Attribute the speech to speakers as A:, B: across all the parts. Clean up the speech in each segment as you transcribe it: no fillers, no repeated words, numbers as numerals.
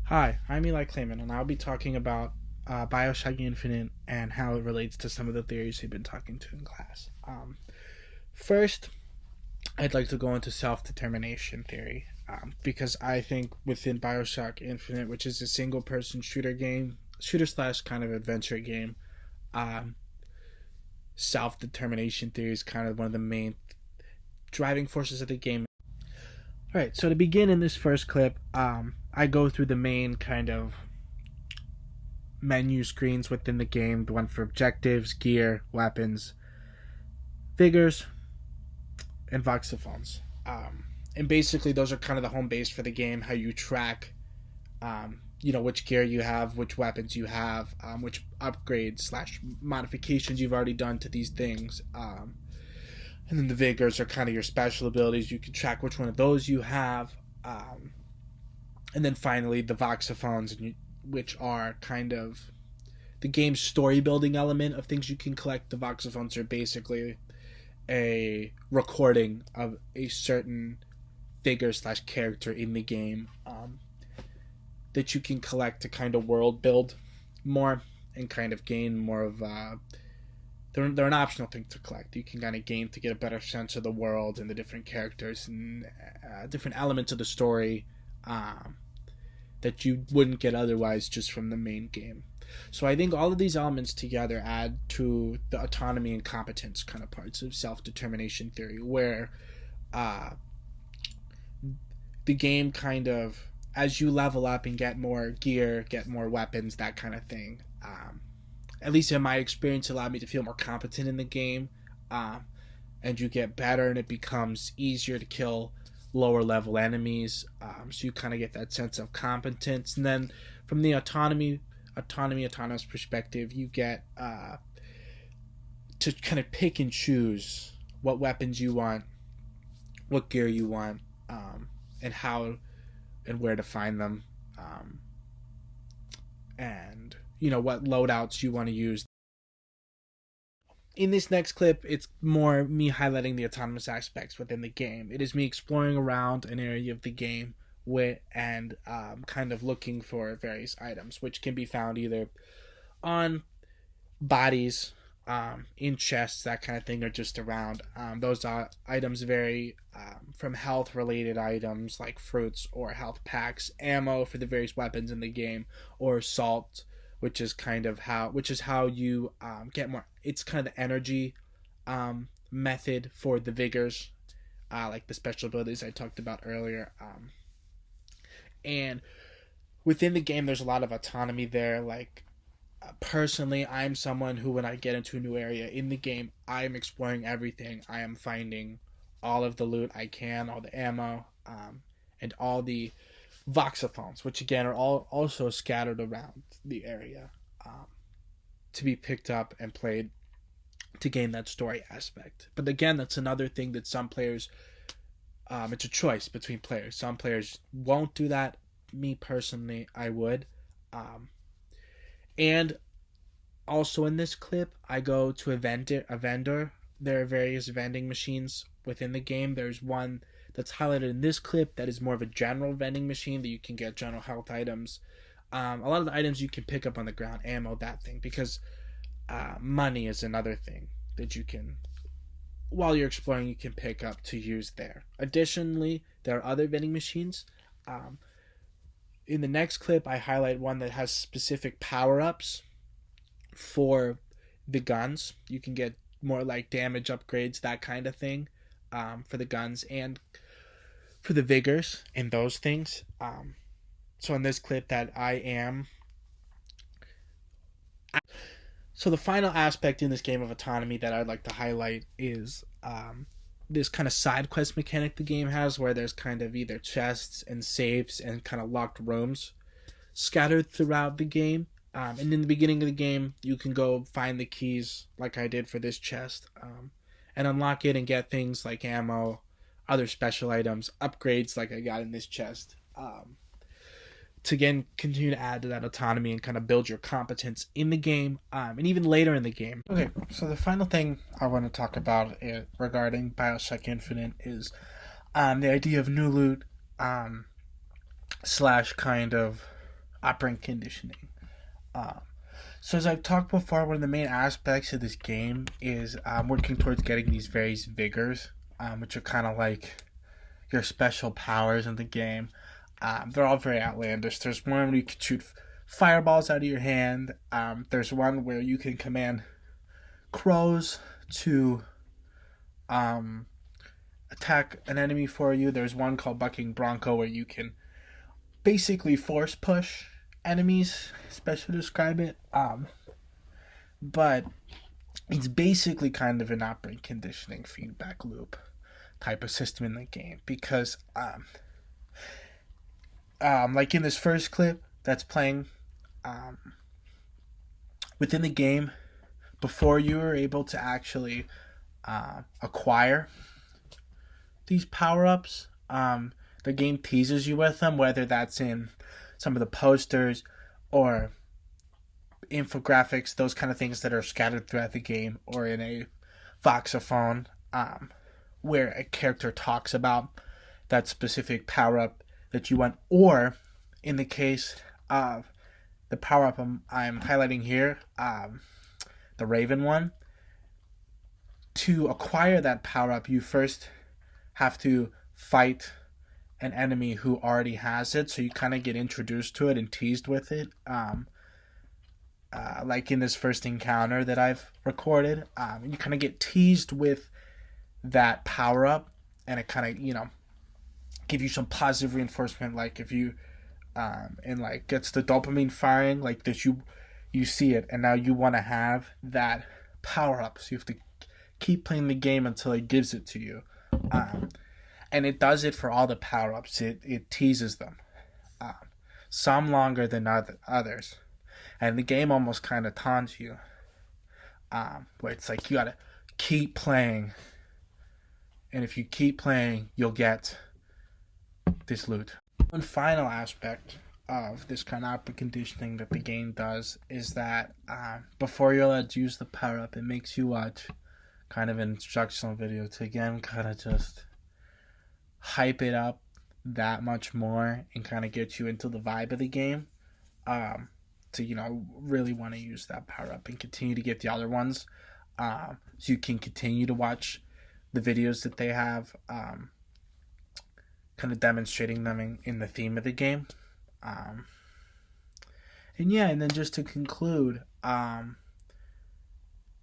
A: Hi, I'm Eli Clayman, and I'll be talking about BioShock Infinite and how it relates to some of the theories we've been talking to in class. First, I'd like to go into self-determination theory because I think within BioShock Infinite, which is a single-person shooter slash kind of adventure game, um, self-determination theory is kind of one of the main driving forces of the game. All right, so to begin in this first clip, I go through the main kind of menu screens within the game, the one for objectives, gear, weapons, vigors, and voxophones. And basically, those are kind of the home base for the game, how you track, which gear you have, which weapons you have, which upgrades slash modifications you've already done to these things. And then the vigors are kind of your special abilities. You can track which one of those you have. And then finally, the voxophones, which are kind of the game's story building element of things you can collect. The voxophones are basically a recording of a certain figure slash character in the game that you can collect to kind of world build more and kind of gain more of they're an optional thing to collect. You can kind of gain to get a better sense of the world and the different characters and different elements of the story that you wouldn't get otherwise just from the main game. So I think all of these elements together add to the autonomy and competence kind of parts of self-determination theory, where the game kind of, as you level up and get more gear, get more weapons, that kind of thing, at least in my experience, allowed me to feel more competent in the game, and you get better and it becomes easier to kill lower level enemies, so you kind of get that sense of competence. And then from the autonomous perspective, you get to kind of pick and choose what weapons you want, what gear you want, and how and where to find them, and what loadouts you want to use. In this next clip, it's more me highlighting the autonomous aspects within the game. It is me exploring around an area of the game and kind of looking for various items, which can be found either on bodies, in chests, that kind of thing, or just around. Those items vary from health-related items like fruits or health packs, ammo for the various weapons in the game, or salt, which is how you get more. It's kind of the energy method for the vigors, like the special abilities I talked about earlier. And within the game, there's a lot of autonomy there. Like, personally, I'm someone who, when I get into a new area in the game, I am exploring everything. I am finding all of the loot I can, all the ammo, and all the voxophones, which again are all also scattered around the area, to be picked up and played to gain that story aspect. But again, that's another thing that some players, it's a choice between players. Some players won't do that. Me personally, I would. And also in this clip, I go to a vendor. There are various vending machines within the game. There's one that's highlighted in this clip that is more of a general vending machine that you can get general health items. A lot of the items you can pick up on the ground, ammo, that thing, because money is another thing that you can, while you're exploring, you can pick up to use there. Additionally, there are other vending machines. In the next clip, I highlight one that has specific power-ups for the guns. You can get more like damage upgrades, that kind of thing, for the guns and for the vigors and those things. So in this clip So the final aspect in this game of autonomy that I'd like to highlight is this kind of side quest mechanic the game has, where there's kind of either chests and safes and kind of locked rooms scattered throughout the game. And in the beginning of the game, you can go find the keys, like I did for this chest, and unlock it and get things like ammo, other special items, upgrades like I got in this chest, to again continue to add to that autonomy and kind of build your competence in the game, and even later in the game. Okay, so the final thing I want to talk about regarding BioShock Infinite is the idea of new loot, slash kind of operant conditioning. Um, so as I've talked before, one of the main aspects of this game is working towards getting these various vigors, which are kind of like your special powers in the game. They're all very outlandish. There's one where you can shoot fireballs out of your hand. There's one where you can command crows to attack an enemy for you. There's one called Bucking Bronco where you can basically force push enemies, especially to describe it. But it's basically kind of an operant conditioning feedback loop type of system in the game because like in this first clip that's playing within the game, before you are able to actually acquire these power-ups, the game teases you with them, whether that's in some of the posters or infographics, those kind of things that are scattered throughout the game, or in a voxophone where a character talks about that specific power-up that you want, or in the case of the power-up I'm highlighting here, the Raven one. To acquire that power-up, you first have to fight an enemy who already has it, so you kind of get introduced to it and teased with it. Like in this first encounter that I've recorded, you kind of get teased with that power-up, and it kind of, give you some positive reinforcement, like if you and like gets the dopamine firing, like that you see it and now you want to have that power up, so you have to keep playing the game until it gives it to you. And it does it for all the power ups. It teases them, some longer than others, and the game almost kind of taunts you, where it's like you gotta keep playing, and if you keep playing you'll get this loot. One final aspect of this kind of operant conditioning that the game does is that before you're allowed to use the power up, it makes you watch kind of an instructional video to again kind of just hype it up that much more and kind of get you into the vibe of the game, to really want to use that power up and continue to get the other ones, so you can continue to watch the videos that they have, kind of demonstrating them in the theme of the game. And then just to conclude,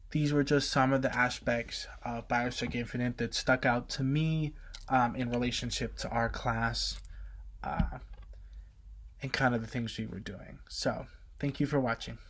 A: these were just some of the aspects of BioShock Infinite that stuck out to me in relationship to our class, and kind of the things we were doing. So, thank you for watching.